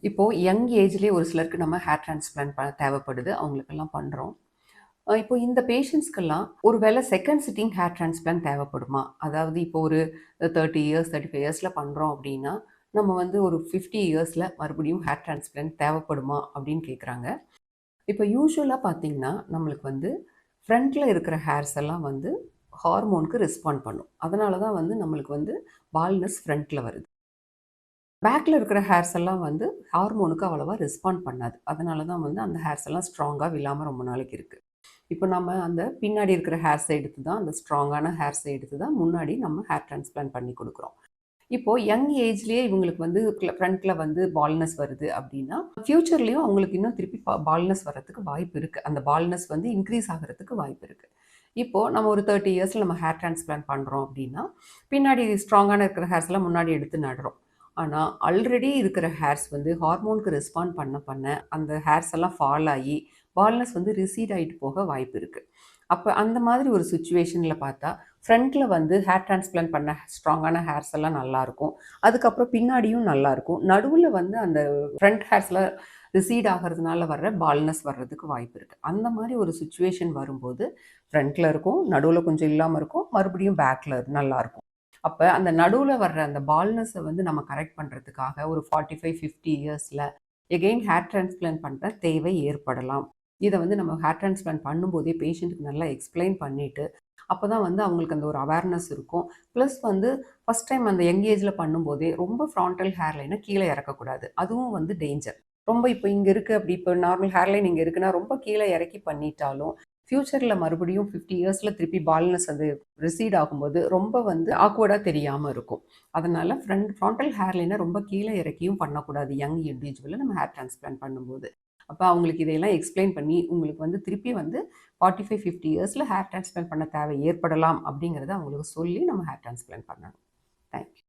இப்போது யங் ஏஜ்லேயே ஒரு சிலருக்கு நம்ம ஹேர் டிரான்ஸ்பிளான்ட் தேவைப்படுது. அவங்களுக்கெல்லாம் பண்ணுறோம். இப்போ இந்த பேஷண்ட்ஸ்க்கெல்லாம் ஒரு வேளை செகண்ட் சிட்டிங் ஹேர் டிரான்ஸ்பிளான்ட் தேவைப்படுமா? அதாவது இப்போ ஒரு 30 இயர்ஸ், 35 இயர்ஸ்ல பண்ணுறோம் அப்படின்னா, நம்ம வந்து ஒரு 50 இயர்ஸ்ல மறுபடியும் ஹேர் டிரான்ஸ்பிளான்ட் தேவைப்படுமா? அப்படின்னு கேட்குறாங்க. இப்போ யூசுவலா பார்த்தீங்கன்னா, நம்மளுக்கு வந்து ஃப்ரண்ட்ல இருக்கிற ஹேர்ஸ் எல்லாம் வந்து ஹார்மோனுக்கு ரெஸ்பாண்ட் பண்ணும். அதனால தான் வந்து நம்மளுக்கு வந்து பால்னஸ் ஃப்ரண்ட்ல வருது. பேக்ல இருக்கிற ஹேர்ஸ் எல்லாம் வந்து ஹார்மோனுக்கு அவ்வளவா ரெஸ்பாண்ட் பண்ணாது. அதனால தான் வந்து அந்த ஹேர்ஸ் எல்லாம் ஸ்ட்ராங்கா விழாம ரொம்ப நாளைக்கு இருக்கு. இப்போ நம்ம அந்த பின்னாடி இருக்கிற ஹேர்ஸ எடுத்து தான் அந்த ஸ்ட்ராங்கான ஹேர்ஸ எடுத்து தான் முன்னாடி நம்ம ஹேர் டிரான்ஸ்பிளான்ட் பண்ணி குடுக்குறோம். இப்போ யங் ஏஜ்லயே இவங்களுக்கு வந்து ஃப்ரண்ட்ல வந்து பால்னஸ் வருது அப்படின்னா, ஃபியூச்சர்லயும் அவங்களுக்கு இன்னும் திருப்பி பால்னஸ் வர்றதுக்கு வாய்ப்பு இருக்கு. அந்த பால்னஸ் வந்து இன்க்ரீஸ் ஆகுறதுக்கு வாய்ப்பு இருக்கு. இப்போ நம்ம ஒரு 30 இயர்ஸ்ல நம்ம ஹேர் டிரான்ஸ்பிளான்ட் பண்றோம் அப்படின்னா, பின்னாடி ஸ்ட்ராங்கான இருக்கிற ஹேர்ஸ்லாம் முன்னாடி எடுத்து நடுறோம். ஆனா, ஆல்ரெடி இருக்கிற ஹேர்ஸ் வந்து ஹார்மோனுக்கு ரெஸ்பாண்ட் பண்ண அந்த ஹேர்ஸ் எல்லாம் ஃபால் ஆகி, பால்னஸ் வந்து ரிசீட் ஆயிட்டு போக வாய்ப்பு இருக்கு. அப்ப அந்த மாதிரி ஒரு சிச்சுவேஷன்ல பார்த்தா, ஃப்ரண்ட்ல வந்து ஹேர் டிரான்ஸ்பிளான்ட் பண்ண ஸ்ட்ராங்கான ஹேர்ஸ் எல்லாம் நல்லாருக்கும். அதுக்கப்புறம் பின்னாடியும் நல்லாருக்கும். நடுவுல வந்து அந்த ஃப்ரண்ட் ஹேர்ஸ்ல ரிசீட் ஆகுறதுனால வர்ற பால்னஸ் வர்றதுக்கு வாய்ப்பு இருக்கு. அந்த மாரி ஒரு சிச்சுவேஷன் வரும்போது, ஃப்ரண்ட்ல இருக்கும், நடுவுல கொஞ்சம் இல்லாம இருக்கும், மறுபடியும் பேக்ல நல்லாருக்கும். அப்ப அந்த நடுவுல வர்ற அந்த பால்னஸ வந்து நம்ம கரெக்ட் பண்றதுக்காக ஒரு 45, 50 இயர்ஸ்ல எகெயின் ஹேர் டிரான்ஸ்பிளான்ட் பண்ற தேவை ஏற்படலாம். இத வந்து நம்ம ஹேர் டிரான்ஸ்பிளான்ட் பண்ணும்போதே பேஷண்ட்டுக்கு நல்லா எக்ஸ்ப்ளைன் பண்ணிட்டு, அப்பதான் வந்து அவங்களுக்கு அந்த ஒரு அவேர்னஸ் இருக்கும். ப்ளஸ் வந்து ஃபர்ஸ்ட் டைம் அந்த யங் ஏஜ்ல பண்ணும்போதே ரொம்ப ஃப்ராண்டல் ஹேர் லைன கீழ இறக்கக்கூடாது. அதுவும் வந்து டேஞ்சர். ரொம்ப இப்போ இங்க இருக்கு அப்படி இப்போ நார்மல் ஹேர் லைன் இங்க இருக்குன்னா, ரொம்ப கீழ இறக்கி பண்ணிட்டாலும், ஃபியூச்சர்ல மறுபடியும் 50 இயர்ஸ்ல திருப்பி பால்னஸ் அது ரிசீட் ஆகும்போது ரொம்ப வந்து ஆக்வர்டா தெரியாம இருக்கும். அதனால ஃப்ராண்டல் ஹேர் லைன ரொம்ப கீழ இறக்கியும் பண்ணக்கூடாது. யங் இண்டிவிஜுவல நம்ம ஹேர் டிரான்ஸ்பிளான்ட் பண்ணும்போது. அப்ப அவங்களுக்கு இதையெல்லாம் எக்ஸ்ப்ளைன் பண்ணி, உங்களுக்கு வந்து திருப்பி வந்து 45, 50 இயர்ஸ்ல ஹேர் டிரான்ஸ்பிளான்ட் பண்ண தேவை ஏற்படலாம் அப்படிங்கிறத அவங்களுக்கு சொல்லி நம்ம ஹேர் டிரான்ஸ்பிளான்ட் பண்ணணும். Thank you.